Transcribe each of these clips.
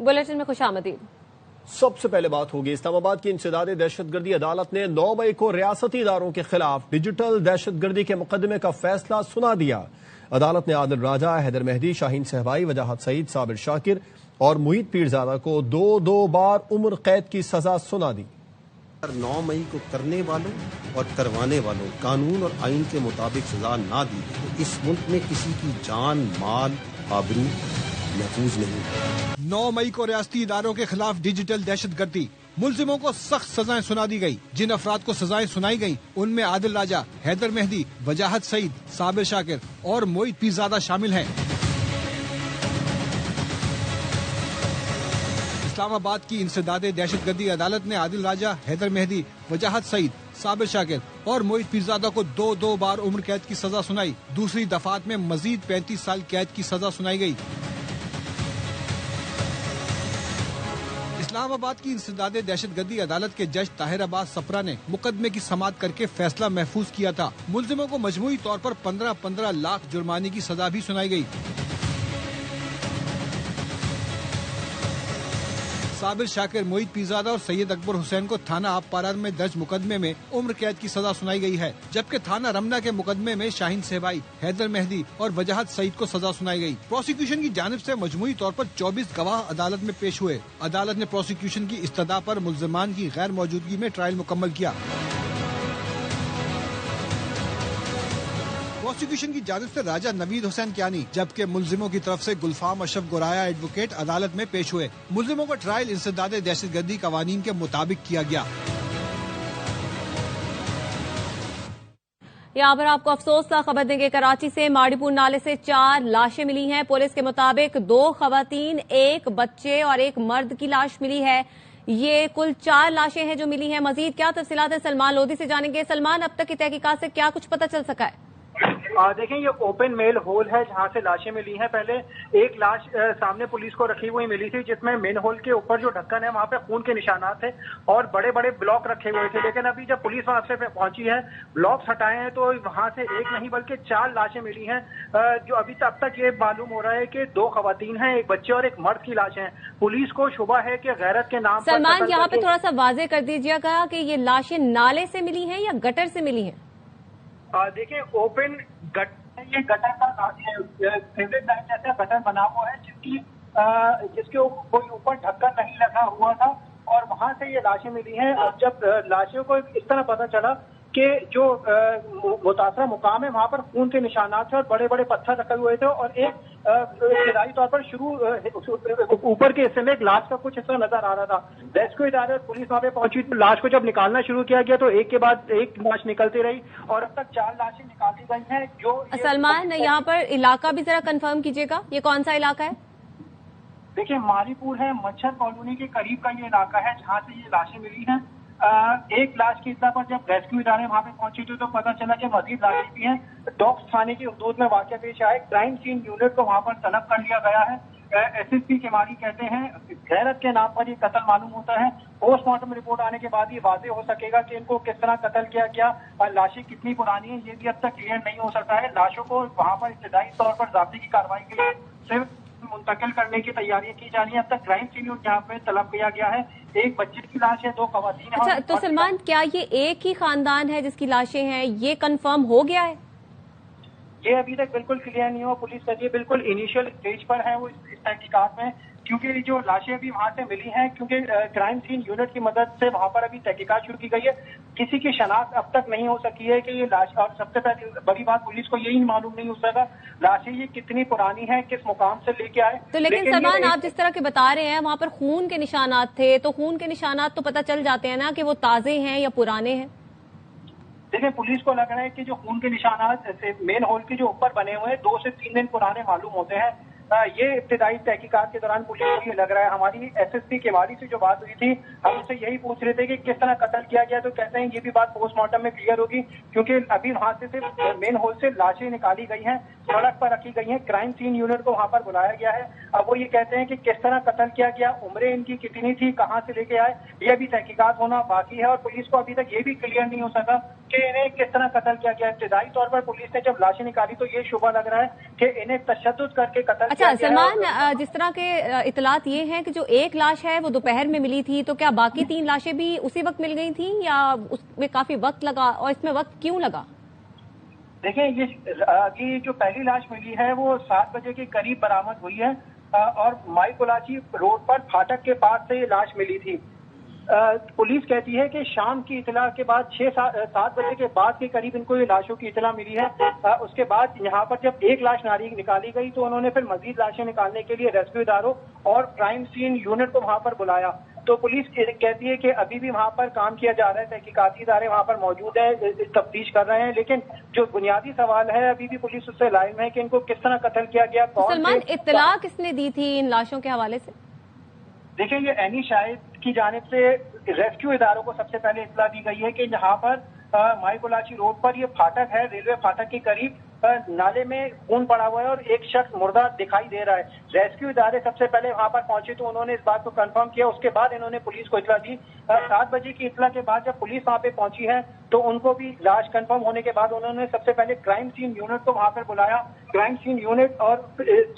Bulletin में खुशामदीद। सबसे पहले बात होगी इस्लामाबाद की इंसदाद दहशतगर्दी अदालत ने 9 मई को रियासती इदारों के खिलाफ डिजिटल दहशतगर्दी के मुकदमे का फैसला सुना दिया। अदालत ने आदिल राजा, हैदर मेहदी, शाहीन सहबाई, वजाहत सईद, साबिर शाकिर और मुईद पीरजादा को 2-2 बार उम्र कैद की सजा सुना दी। 9 मई को करने वालों और करवाने वालों कानून और आइन के मुताबिक सजा ना दी तो इस मुल्क में किसी की जान, माल, आबरू महफूज नहीं। 9 मई को रियासती इदारों के खिलाफ डिजिटल दहशतगर्दी मुल्जिमों को सख्त सजाएं सुना दी गई। जिन अफराद को सजाएं सुनाई गई उनमें आदिल राजा, हैदर मेहदी, वजाहत सईद, साबिर शाकिर और मुईद पीरजादा शामिल हैं। इस्लामाबाद की इंसदाद दहशतगर्दी अदालत ने आदिल राजा, हैदर मेहदी, वजाहत सईद, साबिर शाकिर और मुईद पीरजादा को 2-2 बार उम्र कैद की सजा सुनाई। दूसरी दफात में मजीद 35 साल कैद की सजा सुनाई गई। इस्लामाबाद की इंसदाद दहशतगर्दी अदालत के जज ताहिर अब्बास सपरा ने मुकदमे की समाअत करके फैसला महफूज किया था। मुल्जिमों को मजमूई तौर पर 15-15 लाख जुर्माने की सजा भी सुनाई गई। साबिर शाकिर, मुईद पीरजादा और सैयद अकबर हुसैन को थाना आप पारार में दर्ज मुकदमे में उम्र कैद की सजा सुनाई गई है, जबकि थाना रमना के मुकदमे में शाहीन सहबाई, हैदर मेहदी और वजाहत सईद को सजा सुनाई गई। प्रोसिक्यूशन की जानिब से मजमूई तौर पर 24 गवाह अदालत में पेश हुए। अदालत ने प्रोसिक्यूशन की इस्तदा पर मुल्जिमान की गैर मौजूदगी में ट्रायल मुकम्मल किया। प्रोसिक्यूशन की जानिब से राजा नवीद हुसैन कियानी जबकि मुल्जिमों की तरफ से गुलफाम अशरफ गोराया एडवोकेट अदालत में पेश हुए। मुल्जिमों का ट्रायल इंसदाद दहशतगर्दी कवानीन के मुताबिक किया गया। यहाँ पर आपको अफसोसनाक खबर देंगे, कराची से माड़ीपुर नाले से 4 लाशें मिली हैं। पुलिस के मुताबिक 2 खवातीन, 1 बच्चे और 1 मर्द की लाश मिली है। ये कुल 4 लाशें हैं जो मिली हैं। मजीद क्या तफसीलात है सलमान लोधी से जानेंगे। सलमान, अब तक की तहकीकात से क्या कुछ पता चल सका है? देखें, ये ओपन मेल होल है जहां से लाशें मिली हैं। पहले एक लाश सामने पुलिस को रखी हुई मिली थी जिसमें मेन होल के ऊपर जो ढक्कन है वहां पे खून के निशानात थे और बड़े बड़े ब्लॉक रखे हुए थे। लेकिन अभी जब पुलिस वहां से पहुंची है, ब्लॉक्स हटाए हैं, तो वहां से एक नहीं बल्कि 4 लाशें मिली हैं। जो अभी तक ये मालूम हो रहा है कि 2 खवातीन हैं, 1 बच्चे और 1 मर्द की लाशें हैं। पुलिस को शुबा है कि गैरत के नाम पर। सलमान, यहाँ पे थोड़ा सा वाजे कर दीजिएगा कि ये लाशें नाले से मिली हैं या गटर से मिली हैं? देखिए, ओपन ये गटर का फेवरेट लाइन जैसा गटर बना हुआ है जिसके कोई ऊपर ढक्कन नहीं लगा हुआ था और वहां से ये लाशें मिली हैं। और जब लाशों को इस तरह पता चला कि जो मुतासरा मुकाम है वहां पर खून के निशानात थे और बड़े बड़े पत्थर रखे हुए थे और एक इब्तदाई तौर पर ऊपर के हिस्से में एक लाश का कुछ हिस्सा नजर आ रहा था। रेस्क्यू इदारे और पुलिस वहां पे पहुंची तो लाश को जब निकालना शुरू किया गया तो एक के बाद एक लाश निकलती रही और अब तक 4 लाशें निकाली गई हैं। जो सलमान, यहाँ पर इलाका भी जरा कंफर्म कीजिएगा, ये कौन सा इलाका है? देखिए, मारीपुर है, मच्छर कॉलोनी के करीब का ये इलाका है जहाँ से ये लाशें मिली हैं। एक लाश की इत्तला पर जब रेस्क्यू इदारे वहां पे पहुंचे थे तो पता चला कि मजीद लाशें भी हैं। डॉक्स थाने की हदूद में वाकया पेश आया। क्राइम सीन यूनिट को वहां पर तलब कर लिया गया है। SSP केमारी कहते हैं गैरत के नाम पर ये कत्ल मालूम होता है। पोस्टमार्टम रिपोर्ट आने के बाद ये वाजे हो सकेगा कि इनको किस तरह कत्ल किया गया और लाशें कितनी पुरानी है ये भी अब तक क्लियर नहीं हो सकता है। लाशों को वहां पर इब्तदाई तौर पर ज़ब्ती की कार्रवाई के लिए सिर्फ मुंतकिल करने की तैयारियां की जा रही है। अब तक क्राइम सीन यहाँ पे तलब किया गया है। 1 बच्चे की लाश है, 2 खवातीन हैं। अच्छा, तो सलमान, क्या ये एक ही खानदान है जिसकी लाशें हैं, ये कंफर्म हो गया है? ये अभी तक बिल्कुल क्लियर नहीं हुआ। पुलिस करिए बिल्कुल इनिशियल स्टेज पर है वो इस तहकीकात में, क्योंकि जो लाशें भी वहां से मिली हैं, क्योंकि क्राइम सीन यूनिट की मदद से वहां पर अभी तहकीकात शुरू की गई है। किसी की शनाख्त अब तक नहीं हो सकी है कि ये लाश, और सबसे पहले बड़ी बात पुलिस को यही मालूम नहीं हो सका लाशें ये कितनी पुरानी है, किस मुकाम से लेके आए। तो लेकिन सलमान, आप जिस तरह के बता रहे हैं वहां पर खून के निशानात थे, तो खून के निशानात तो पता चल जाते हैं ना कि वो ताजे हैं या पुराने हैं? देखिए, पुलिस को लग रहा है कि जो खून के निशानात मेन होल के जो ऊपर बने हुए हैं 2 से 3 दिन पुराने मालूम होते हैं। ये इब्तिदाई तहकीकात के दौरान पुलिस को ये लग रहा है। हमारी SSP केमारी से जो बात हुई थी, हम उससे यही पूछ रहे थे कि किस तरह कत्ल किया गया, तो कहते हैं ये भी बात पोस्टमार्टम में क्लियर होगी, क्योंकि अभी वहां से सिर्फ मेन होल से लाशें निकाली गई हैं, सड़क पर रखी गई हैं। क्राइम सीन यूनिट को वहां पर बुलाया गया है। अब वो ये कहते हैं कि किस तरह कत्ल किया गया, उम्रें इनकी कितनी थी, कहाँ से लेके आए, ये अभी तहकीकात होना बाकी है। और पुलिस को अभी तक ये भी क्लियर नहीं हो सका कि इन्हें किस तरह कत्ल किया गया। इब्तिदाई तौर पर पुलिस ने जब लाशें निकाली तो ये शुबा लग रहा है कि इन्हें तशद्दुद करके कत्ल अच्छा किया गया है। सलमान, जिस तरह के इतलात ये हैं कि जो एक लाश है वो दोपहर में मिली थी, तो क्या बाकी 3 लाशें भी उसी वक्त मिल गई थी या उसमें काफी वक्त लगा, और इसमें वक्त क्यों लगा? देखिए, ये जो पहली लाश मिली है वो 7 बजे के करीब बरामद हुई है और माई कोलाची रोड पर फाटक के पास से ये लाश मिली थी। पुलिस कहती है कि शाम की इतला के बाद 6-7 बजे के बाद के करीब इनको ये लाशों की इतला मिली है। उसके बाद यहाँ पर जब एक लाश निकाली गई तो उन्होंने फिर मजीद लाशें निकालने के लिए रेस्क्यू इदारों और क्राइम सीन यूनिट को वहां पर बुलाया। तो पुलिस कहती है कि अभी भी वहां पर काम किया जा रहा है, तहकीकाती इदारे वहां पर मौजूद है, तफ्तीश कर रहे हैं, लेकिन जो बुनियादी सवाल है अभी भी पुलिस उससे लाइम है कि इनको किस तरह कत्ल किया गया। सलमान, इत्तला किसने दी थी इन लाशों के हवाले से? देखिए, ये एनी शाहिद की जानिब से रेस्क्यू इदारों को सबसे पहले इत्तला दी गई है कि यहाँ पर माई कोलाची रोड पर ये फाटक है, रेलवे फाटक के करीब नाले में खून पड़ा हुआ है और एक शख्स मुर्दा दिखाई दे रहा है। रेस्क्यू इदारे सबसे पहले वहां पर पहुंचे तो उन्होंने इस बात को कंफर्म किया, उसके बाद इन्होंने पुलिस को इत्तला दी। 7 बजे की इत्तला के बाद जब पुलिस वहां पे पहुंची है तो उनको भी लाश कंफर्म होने के बाद उन्होंने सबसे पहले क्राइम सीन यूनिट को वहां पर बुलाया। क्राइम सीन यूनिट और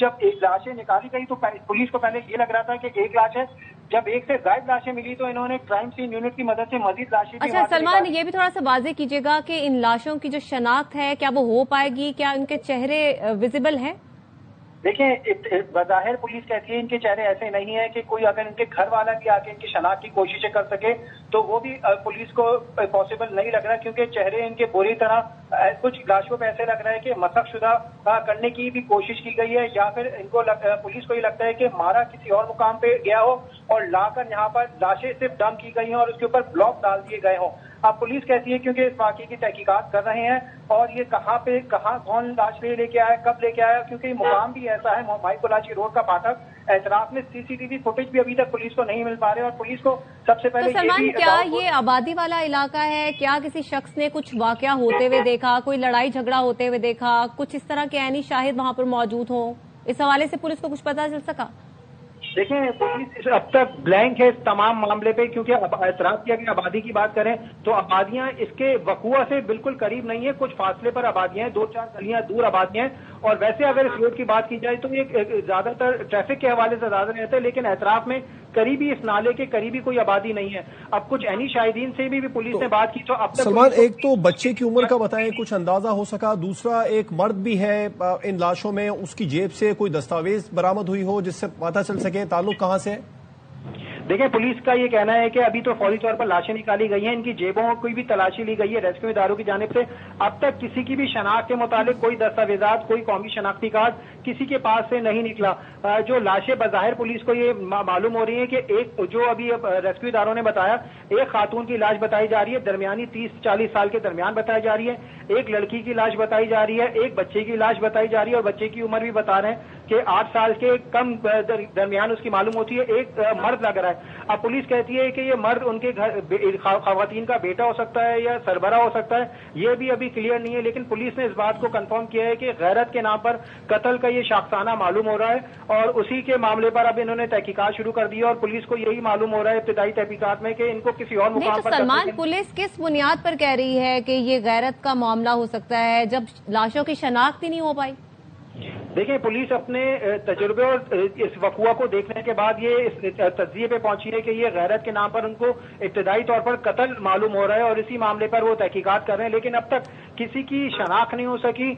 जब एक लाशें निकाली गई तो पुलिस को पहले ये लग रहा था कि एक लाश है, जब एक से ज्यादा लाशें मिली तो इन्होंने क्राइम सीन यूनिट की मदद से मजीद लाशें। अच्छा सलमान, ये भी थोड़ा सा वाज़ेह कीजिएगा कि इन लाशों की जो शनाख्त है क्या वो हो पाएगी, क्या इनके चेहरे विजिबल हैं? देखिए, बज़ाहिर पुलिस कहती है इनके चेहरे ऐसे नहीं है कि कोई अगर इनके घर वाला भी आके इनकी शनाख्त की कोशिशें कर सके तो वो भी पुलिस को पॉसिबल नहीं लग रहा, क्योंकि चेहरे इनके बुरी तरह कुछ लाशों पे ऐसे लग रहा है कि मसखशुदा करने की भी कोशिश की गई है, या फिर इनको पुलिस को ये लगता है कि मारा किसी और मुकाम पे गया हो और लाकर यहाँ पर लाशें सिर्फ दम की गई हैं और उसके ऊपर ब्लॉक डाल दिए गए हों। अब पुलिस कहती है क्योंकि इस वाकये की तहकीकात कर रहे हैं और ये कहाँ कौन लाश लेके आया, कब लेके आया, क्योंकि मुकाम भी ऐसा है माई कोलाची रोड का फाटक, एतराफ में सीसीटीवी फुटेज भी अभी तक पुलिस को नहीं मिल पा रहे और पुलिस को सबसे पहले तो सलमान, क्या ये आबादी वाला इलाका है? क्या किसी शख्स ने कुछ वाकया होते हुए देखा, कोई लड़ाई झगड़ा होते हुए देखा, कुछ इस तरह के ऐनी शाहिद वहां पर मौजूद हो? इस हवाले से पुलिस को कुछ पता चल सका? देखिए, पुलिस अब तक ब्लैंक है इस तमाम मामले पे, क्योंकि एतराफ की अगर आबादी की बात करें तो आबादियां इसके वकुआ से बिल्कुल करीब नहीं है, कुछ फासले पर आबादियां हैं, 2-4 गलियां दूर आबादियां हैं। और वैसे अगर इस रोड की बात की जाए तो ये ज्यादातर ट्रैफिक के हवाले से ज्यादा रहते हैं, लेकिन एतराफ में करीबी इस नाले के करीबी कोई आबादी नहीं है। अब कुछ ऐनी शाहिदीन से भी पुलिस ने बात की तो अब तक सलमान, एक तो बच्चे की उम्र का बताएं, कुछ अंदाजा हो सका, दूसरा एक मर्द भी है इन लाशों में, उसकी जेब से कोई दस्तावेज बरामद हुई हो जिससे पता चल सके ताल्लुक कहां से है? देखिए, पुलिस का ये कहना है कि अभी तो फौरी तौर पर लाशें निकाली गई हैं, इनकी जेबों की भी तलाशी ली गई है रेस्क्यू इदारों की जानिब से। अब तक किसी की भी शनाख्त के मुताबिक कोई दस्तावेजात, कोई कौमी शनाख्ती कार्ड किसी के पास से नहीं निकला। जो लाशें बज़ाहिर पुलिस को ये मालूम हो रही है कि एक जो अभी रेस्क्यू इदारों ने बताया, एक खातून की लाश बताई जा रही है, दरमियानी 30-40 साल के दरमियान बताई जा रही है, एक लड़की की लाश बताई जा रही है, एक बच्चे की लाश बताई जा रही है और बच्चे की उम्र भी बता रहे हैं कि 8 साल के कम दरमियान उसकी मालूम होती है। एक मर्द लग रहा है। अब पुलिस कहती है कि ये मर्द उनके घर खवातीन का बेटा हो सकता है या सरबरा हो सकता है, ये भी अभी क्लियर नहीं है, लेकिन पुलिस ने इस बात को कंफर्म किया है कि गैरत के नाम पर कत्ल का ये शाखसाना मालूम हो रहा है और उसी के मामले पर अब इन्होंने तहकीकात शुरू कर दी है और पुलिस को यही मालूम हो रहा है इब्तिदाई तहकीकात में कि इनको किसी और मुकाम पर। सलमान, पुलिस किस बुनियाद पर कह रही है कि ये गैरत का मामला हो सकता है जब लाशों की शनाख्त ही नहीं हो पाई? देखिए, पुलिस अपने तजुर्बे और इस वकुआ को देखने के बाद ये इस तज्जिए पे पहुंची है कि ये गैरत के नाम पर उनको इब्तिदाई तौर पर कत्ल मालूम हो रहा है और इसी मामले पर वो तहकीकात कर रहे हैं, लेकिन अब तक किसी की शनाख्त नहीं हो सकी,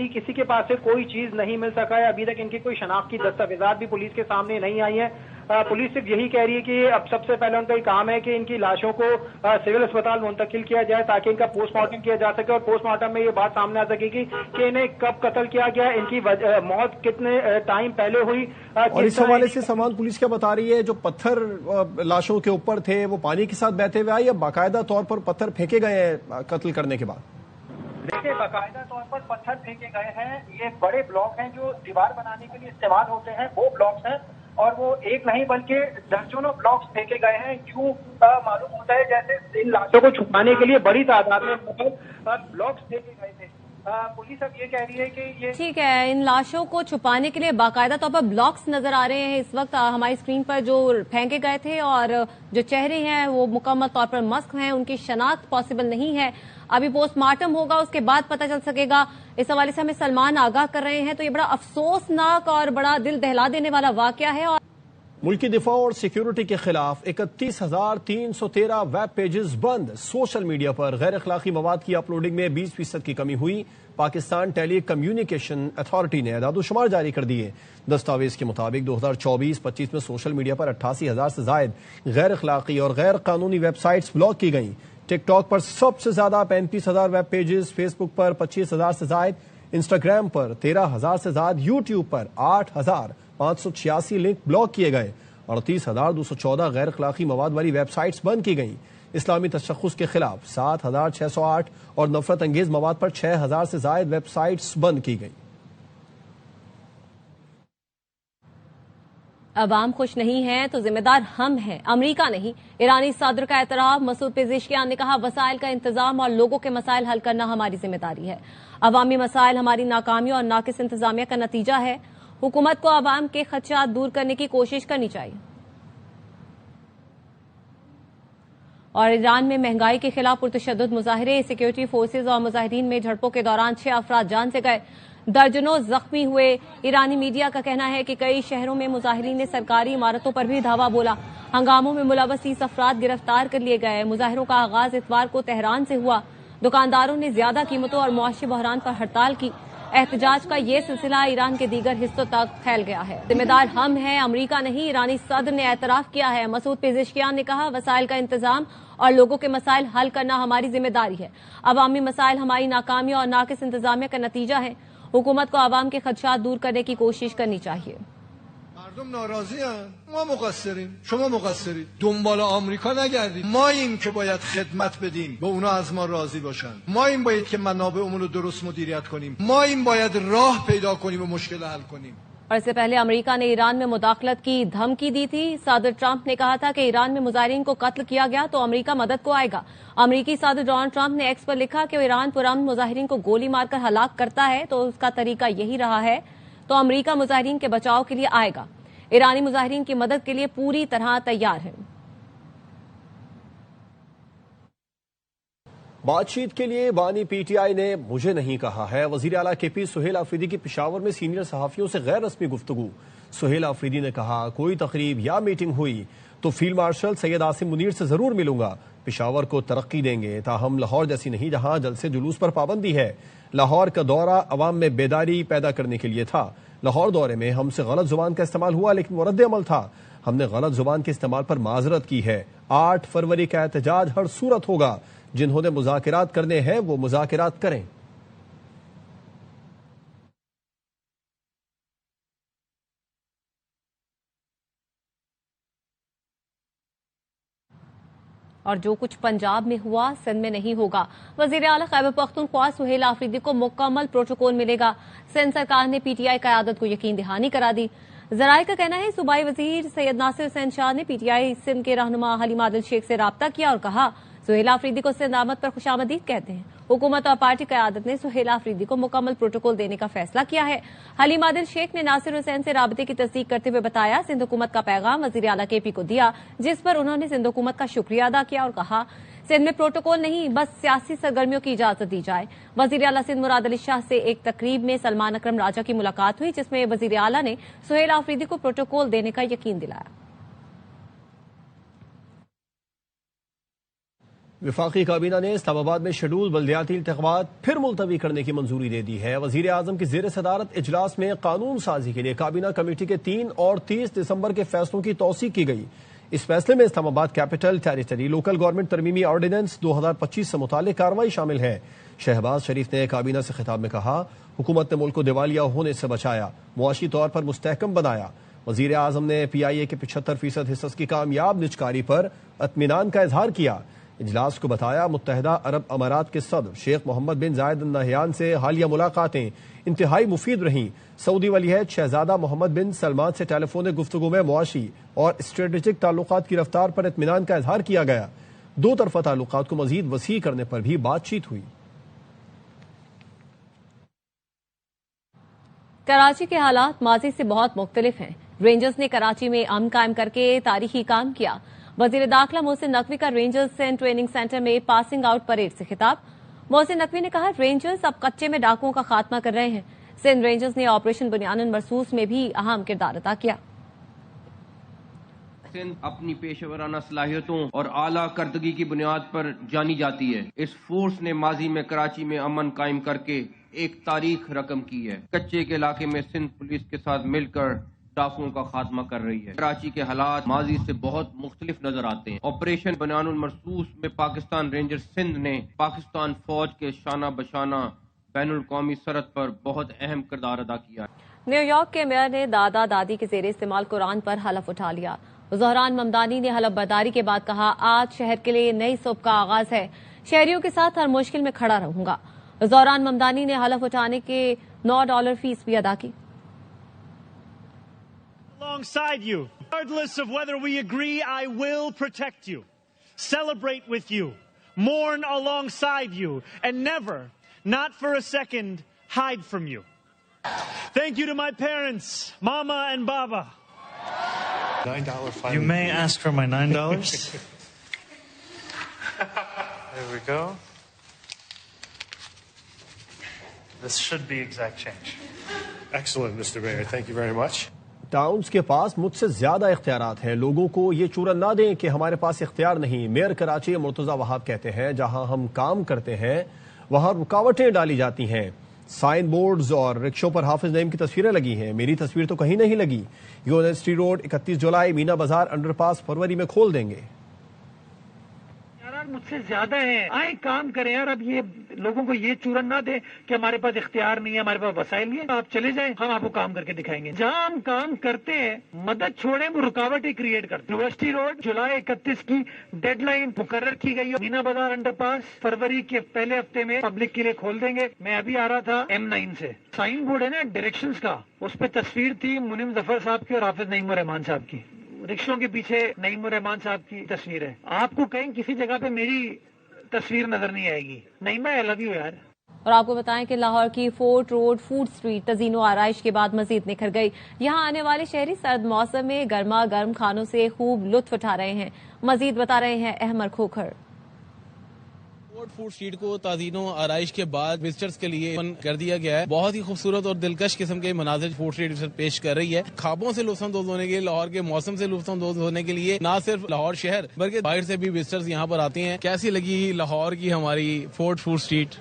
किसी के पास से कोई चीज नहीं मिल सका है। अभी तक इनकी कोई शनाख्त की दस्तावेजात भी पुलिस के सामने नहीं आई है। पुलिस सिर्फ यही कह रही है कि अब सबसे पहले उनका काम है कि इनकी लाशों को सिविल अस्पताल मुंतकिल किया जाए ताकि इनका पोस्टमार्टम किया जा सके और पोस्टमार्टम में ये बात सामने आ सकेगी कि इन्हें कब कत्ल किया गया, इनकी मौत कितने टाइम पहले हुई। और इस हवाले से सलमान, पुलिस क्या बता रही है? जो पत्थर लाशों के ऊपर थे वो पानी के साथ बहते हुए आए या बाकायदा तौर पर पत्थर फेंके गए हैं कत्ल करने के बाद? देखिए, बाकायदा तौर पर पत्थर फेंके गए हैं। ये बड़े ब्लॉक हैं जो दीवार बनाने के लिए इस्तेमाल होते हैं, वो ब्लॉक्स हैं और वो एक नहीं बल्कि दर्जनों ब्लॉक्स फेंके गए हैं। यूं मालूम होता है जैसे इन लाशों को छुपाने के लिए बड़ी तादाद में ब्लॉक्स फेंके गए थे। पुलिस अब ये कह रही है कि ये ठीक है, इन लाशों को छुपाने के लिए बाकायदा तौर पर ब्लॉक्स नजर आ रहे हैं इस वक्त हमारी स्क्रीन पर जो फेंके गए थे, और जो चेहरे हैं वो मुकम्मल तौर पर मस्क हैं, उनकी शनाख्त पॉसिबल नहीं है। अभी पोस्टमार्टम होगा, उसके बाद पता चल सकेगा। इस हवाले से हमें सलमान आगाह कर रहे हैं। तो ये बड़ा अफसोसनाक और बड़ा दिल दहला देने वाला वाकया है। और मुल्की दिफा और सिक्योरिटी के खिलाफ 31,313 वेब पेजेस बंद। सोशल मीडिया पर गैर अखलाकी मवाद की अपलोडिंग में 20% की कमी हुई। पाकिस्तान टेली कम्युनिकेशन अथॉरिटी ने अदाद-ओ-शुमार जारी कर दिए। दस्तावेज के मुताबिक 2024-25 में सोशल मीडिया पर 88,000 से जायद गैर अखलाकी और गैर कानूनी वेबसाइट्स ब्लॉक की गईं। टिकटॉक पर सबसे ज्यादा 35,000 वेब पेजेस, फेसबुक पर 25,000 से जायद, इंस्टाग्राम पर 13,000 से ज्यादा, यूट्यूब पर 8,586 लिंक ब्लॉक किए गए और 30,214 गैर अखलाकी मवाद वाली वेबसाइट्स बंद की गईं। इस्लामी तशख्खुस के खिलाफ 7,608 और नफरत अंगेज मवाद पर 6,000 से जायद वेबसाइट्स बंद की गईं। अवाम खुश नहीं है तो जिम्मेदार हम हैं, अमेरिका नहीं। ईरानी सदर का एतराफ। मसूद पेजेश्कियान ने कहा, वसाइल का इंतजाम और लोगों के मसाइल हल करना हमारी जिम्मेदारी है। अवामी मसाइल हमारी नाकामियों और नाकिस इंतजामिया का नतीजा है। हुकूमत को अवाम के खदशात दूर करने की कोशिश करनी चाहिए। और ईरान में महंगाई के खिलाफ पुरतशद्दुद मुजाहरे। सिक्योरिटी फोर्सेज और मुजाहिदीन में झड़पों के दौरान 6 अफराद जान से गए, दर्जनों जख्मी हुए। ईरानी मीडिया का कहना है कि कई शहरों में मुजाहिरीन ने सरकारी इमारतों पर भी धावा बोला। हंगामों में मुलव्वस 30 अफराद गिरफ्तार कर लिए गए। मुजाहिरों का आगाज इतवार को तेहरान से हुआ। दुकानदारों ने ज्यादा कीमतों और मुआशी बहरान पर हड़ताल की। एहतजाज का ये सिलसिला ईरान के दीगर हिस्सों तक फैल गया है। जिम्मेदार हम हैं, अमेरिका नहीं। ईरानी सदर ने एतराफ किया है। मसूद पेजेश्कियान ने कहा, वसाइल का इंतजाम और लोगों के मसाइल हल करना हमारी जिम्मेदारी है। अवामी मसाइल हमारी नाकामियों और नाकिस इंतजामिया का नतीजा है। हुकूमत को अवाम के खदशात दूर करने की कोशिश करनी चाहिए। مردم ناراضی‌اند. ما مقصریم، شما مقصرید. دنبال آمریکا نگردید. ما این که باید خدمت بدیم به اونا از ما راضی باشن. ما این باید که منابعمون رو درست مدیریت کنیم. ما این باید راه پیدا کنیم و مشکل حل کنیم. اور اس سے پہلے امریکہ نے ایران میں مداخلت کی دھمکی دی تھی۔ صدر ٹرمپ نے کہا تھا کہ ایران میں مظاہرین کو قتل کیا گیا تو امریکہ مدد کو آئے گا۔ امریکی صدر ڈونلڈ ٹرمپ نے ایکس پر لکھا کہ ایران پرامن مظاہرین کو گولی مار کر ہلاک کرتا ہے تو اس کا طریقہ یہی رہا ہے، تو امریکہ مظاہرین کے بچاؤ کے لیے آئے گا۔ ایرانی مظاہرین کی مدد کے لیے پوری طرح تیار ہے۔ بات چیت کے لیے بانی پی ٹی آئی نے مجھے نہیں کہا ہے۔ وزیر اعلیٰ کے پی سہیل آفریدی کی پشاور میں سینئر صحافیوں سے غیر رسمی گفتگو۔ سہیل آفریدی نے کہا، کوئی تقریب یا میٹنگ ہوئی تو فیلڈ مارشل سید عاصم منیر سے ضرور ملوں گا۔ پشاور کو ترقی دیں گے، تاہم لاہور جیسی نہیں جہاں جلسے جلوس پر پابندی ہے۔ لاہور کا دورہ عوام میں بیداری پیدا کرنے کے لیے تھا۔ لاہور دورے میں ہم سے غلط زبان کا استعمال ہوا لیکن وہ رد عمل تھا۔ ہم نے غلط زبان کے استعمال پر معذرت کی ہے۔ 8 فروری کا احتجاج ہر صورت ہوگا۔ جنہوں نے مذاکرات کرنے ہیں وہ مذاکرات کریں۔ اور جو کچھ پنجاب میں ہوا سندھ میں نہیں ہوگا۔ وزیر اعلیٰ خیبر پختونخوا سہیل آفریدی کو مکمل پروٹوکول ملے گا۔ سندھ سرکار نے پی ٹی آئی قیادت کو یقین دہانی کرا دی۔ ذرائع کا کہنا ہے صوبائی وزیر سید ناصر حسین شاہ نے پی ٹی آئی سندھ کے رہنما حلیم عادل شیخ سے رابطہ کیا اور کہا، سہیل آفریدی کو سندھ آمد پر خوش آمدید کہتے ہیں۔ حکومت اور پارٹی قیادت نے سہیل آفریدی کو مکمل پروٹوکول دینے کا فیصلہ کیا ہے۔ حلیم عادل شیخ نے ناصر حسین سے رابطے کی تصدیق کرتے ہوئے بتایا، سندھ حکومت کا پیغام وزیر اعلیٰ کے پی کو دیا، جس پر انہوں نے سندھ حکومت کا شکریہ ادا کیا اور کہا، سندھ میں پروٹوکول نہیں بس سیاسی سرگرمیوں کی اجازت دی جائے۔ وزیر اعلیٰ سندھ مراد علی شاہ سے ایک تقریب میں سلمان اکرم راجہ کی ملاقات ہوئی، جس میں وزیر اعلیٰ نے سہیل آفریدی کو پروٹوکول دینے کا یقین دلایا۔ وفاقی کابینہ نے اسلام آباد میں شیڈول بلدیاتی انتخابات پھر ملتوی کرنے کی منظوری دے دی ہے۔ وزیر اعظم کی زیر صدارت اجلاس میں قانون سازی کے لیے کابینہ کمیٹی کے 3 اور 30 دسمبر کے فیصلوں کی توثیق کی گئی۔ اس فیصلے میں Islamabad capital territory local government ترمیمی آرڈیننس 2025 سے متعلق کارروائی شامل ہے۔ شہباز شریف نے کابینہ سے خطاب میں کہا، حکومت نے ملک کو دیوالیہ ہونے سے بچایا، معاشی طور پر مستحکم بنایا۔ وزیر اعظم نے پی آئی اے کے 75% حصص کی کامیاب نجکاری پر اطمینان کا اظہار کیا۔ اجلاس کو بتایا، متحدہ عرب امارات کے صدر شیخ محمد بن زائد ال نہیان سے حالیہ ملاقاتیں انتہائی مفید رہیں۔ سعودی ولی عہد شہزادہ محمد بن سلمان سے ٹیلی فونک گفتگو میں معاشی اور اسٹریٹجک تعلقات کی رفتار پر اطمینان کا اظہار کیا گیا۔ دو طرفہ تعلقات کو مزید وسیع کرنے پر بھی بات چیت ہوئی۔ کراچی کے حالات ماضی سے بہت مختلف ہیں. رینجرز نے کراچی میں امن قائم کر کے تاریخی کام کیا. وزیر داخلہ محسن نقوی کا رینجرز ٹریننگ سینٹر میں پاسنگ آؤٹ پریڈ سے خطاب. محسن نقوی نے کہا رینجرز اب کچے میں ڈاکوؤں کا خاتمہ کر رہے ہیں. سندھ رینجرز نے آپریشن بنیان مرصوص میں بھی اہم کردار ادا کیا. سندھ اپنی پیشہ ورانہ صلاحیتوں اور اعلیٰ کردگی کی بنیاد پر جانی جاتی ہے. اس فورس نے ماضی میں کراچی میں امن قائم کر کے ایک تاریخ رقم کی ہے. کچے کے علاقے میں سندھ پولیس کے ساتھ مل کر ڈاکوؤں کا خاتمہ کر رہی ہے. کراچی کے حالات ماضی سے بہت مختلف نظر آتے ہیں. آپریشن بنیان المرصوص میں پاکستان رینجر سندھ نے پاکستان فوج کے شانہ بشانہ بین الاقوامی سرحد پر بہت اہم کردار ادا کیا. نیو یارک کے میئر نے دادا دادی کے زیر استعمال قرآن پر حلف اٹھا لیا. زہران ممدانی نے حلف برداری کے بعد کہا آج شہر کے لیے نئی صبح کا آغاز ہے. شہریوں کے ساتھ ہر مشکل میں کھڑا رہوں گا. زہران ممدانی نے حلف اٹھانے کے $9 فیس بھی ادا کی. Alongside you, regardless of whether we agree, I will protect you, celebrate with you, mourn alongside you, and never, not for a second, hide from you. Thank you to my parents, Mama and Baba. $9 fine. You may ask for my $9. There we go. This should be exact change. Excellent, Mr. Mayor. Thank you very much. Towns کے پاس مجھ سے زیادہ اختیارات ہیں. لوگوں کو یہ چورن نہ دیں کہ ہمارے پاس اختیار نہیں. میئر کراچی مرتضی وہاب کہتے ہیں جہاں ہم کام کرتے ہیں وہاں رکاوٹیں ڈالی جاتی ہیں. سائن بورڈز اور رکشوں پر حافظ نعیم کی تصویریں لگی ہیں. میری تصویر تو کہیں نہیں لگی. یونیورسٹی روڈ 31 جولائی مینا بازار انڈر پاس فروری میں کھول دیں گے. مجھ سے زیادہ ہیں, آئیں کام کریں یار. اب یہ لوگوں کو یہ چورن نہ دیں کہ ہمارے پاس اختیار نہیں ہے, ہمارے پاس وسائل نہیں ہے. آپ چلے جائیں, ہم آپ کو کام کر کے دکھائیں گے. جہاں ہم کام کرتے ہیں مدد چھوڑیں, وہ رکاوٹیں کریٹ کرتے ہیں. یونیورسٹی روڈ جولائی 31 کی ڈیڈ لائن مقرر کی گئی ہے. مینا بازار انڈر پاس فروری کے پہلے ہفتے میں پبلک کے لیے کھول دیں گے. میں ابھی آ رہا تھا M9 سے. سائن بورڈ ہے نا ڈائریکشنز کا, اس پہ تصویر تھی منیم ظفر صاحب کی اور حافظ نعیم الرحمان صاحب کی. رکشوں کے پیچھے نعیم الرحمان صاحب کی تصویر ہے. آپ کو کہیں کسی جگہ پہ میری تصویر نظر نہیں آئے گی. نعیمہ I love you یار. اور آپ کو بتائیں کہ لاہور کی فورٹ روڈ فوڈ اسٹریٹ تزئین و آرائش کے بعد مزید نکھر گئی. یہاں آنے والے شہری سرد موسم میں گرما گرم کھانوں سے خوب لطف اٹھا رہے ہیں. مزید بتا رہے ہیں احمد کھوکھر. فوڈ اسٹریٹ کو تزئین و آرائش کے بعد وزٹرز کے لیے اوپن کر دیا گیا ہے. بہت ہی خوبصورت اور دلکش قسم کے مناظر فوڈ اسٹریٹ پیش کر رہی ہے. خوابوں سے لطف اندوز ہونے کے لیے, لاہور کے موسم سے لطف اندوز ہونے کے لیے نہ صرف لاہور شہر بلکہ باہر سے بھی وزٹرز یہاں پر آتے ہیں. کیسی لگی لاہور کی ہماری فوڈ اسٹریٹ؟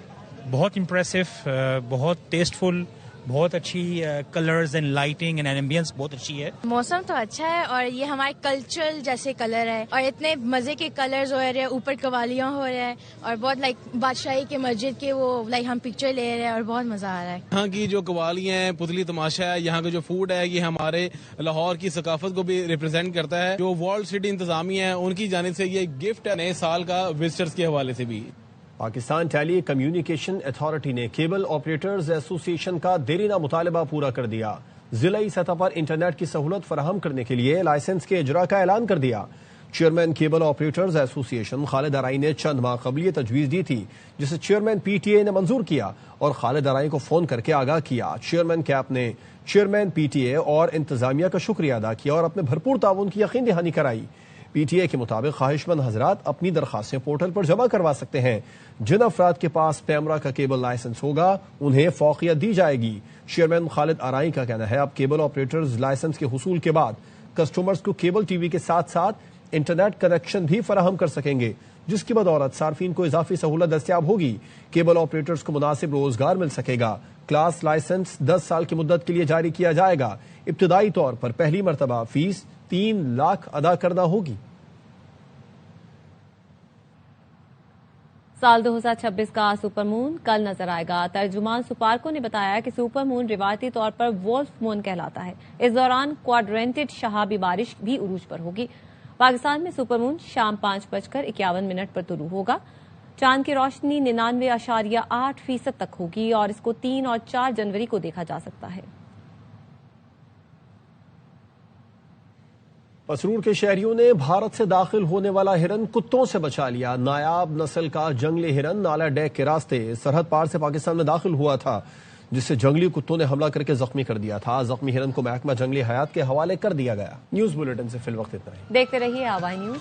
بہت امپریسو, بہت ٹیسٹفل, بہت اچھی کلرز اینڈ لائٹنگ اینڈ ایمبینس بہت اچھی ہے. موسم تو اچھا ہے اور یہ ہمارے کلچرل جیسے کلر ہے اور اتنے مزے کے کلرز ہو رہے ہیں, اوپر قوالیاں ہو رہے ہیں اور بہت بادشاہی کے مسجد کے وہ ہم پکچر لے رہے ہیں اور بہت مزہ آ رہا ہے. یہاں کی جو قوالیاں ہیں, پتلی تماشا ہے, یہاں کا جو فوڈ ہے یہ ہمارے لاہور کی ثقافت کو بھی ریپرزینٹ کرتا ہے. جو ورلڈ سٹی انتظامیہ ہے ان کی جانب سے یہ گفٹ ہے نئے سال کا وزٹرز کے حوالے سے بھی. پاکستان ٹیلی کمیونیکیشن اتھارٹی نے کیبل آپریٹرز ایسوسی ایشن کا دیرینہ مطالبہ پورا کر دیا. ضلعی سطح پر انٹرنیٹ کی سہولت فراہم کرنے کے لیے لائسنس کے اجرا کا اعلان کر دیا. چیئرمین کیبل آپریٹرز ایسوسی ایشن خالد ارائی نے چند ماہ قبل یہ تجویز دی تھی جسے چیئرمین PTA نے منظور کیا اور خالد ارائی کو فون کر کے آگاہ کیا. چیئرمین کیپ نے چیئرمین PTA اور انتظامیہ کا شکریہ ادا کیا اور اپنے بھرپور تعاون کی یقین دہانی کرائی. PTA کے مطابق خواہش مند حضرات اپنی درخواستیں پورٹل پر جمع کروا سکتے ہیں. جن افراد کے پاس پیمرا کا کیبل لائسنس ہوگا انہیں فوقیت دی جائے گی. چیئرمین خالد ارائی کا کہنا ہے اب کیبل آپریٹرز لائسنس کے حصول کے بعد کسٹمرز کو کیبل TV کے ساتھ ساتھ انٹرنیٹ کنیکشن بھی فراہم کر سکیں گے, جس کی بدولت صارفین کو اضافی سہولت دستیاب ہوگی. کیبل آپریٹرز کو مناسب روزگار مل سکے گا. کلاس لائسنس 10 سال کی مدت کے لیے جاری کیا جائے گا. ابتدائی طور پر پہلی مرتبہ فیس 3 لاکھ ادا کرنا ہوگی. سال 2026 کا سپر مون کل نظر آئے گا. ترجمان سپارکو نے بتایا کہ سپر مون روایتی طور پر وولف مون کہلاتا ہے. اس دوران کوارڈرنٹڈ شہابی بارش بھی عروج پر ہوگی. پاکستان میں سپر مون شام 5:51 پر طلوع ہوگا. چاند کی روشنی 99.8% تک ہوگی اور اس کو 3 اور 4 جنوری کو دیکھا جا سکتا ہے. پسرور کے شہریوں نے بھارت سے داخل ہونے والا ہرن کتوں سے بچا لیا. نایاب نسل کا جنگلی ہرن نالا ڈیک کے راستے سرحد پار سے پاکستان میں داخل ہوا تھا. जिससे जंगली कुत्तों ने हमला करके जख्मी कर दिया था। जख्मी हिरन को महकमा जंगली हयात के हवाले कर दिया गया। न्यूज बुलेटिन से फिल वक्त इतना ही। देखते रहिए आवाज़ न्यूज।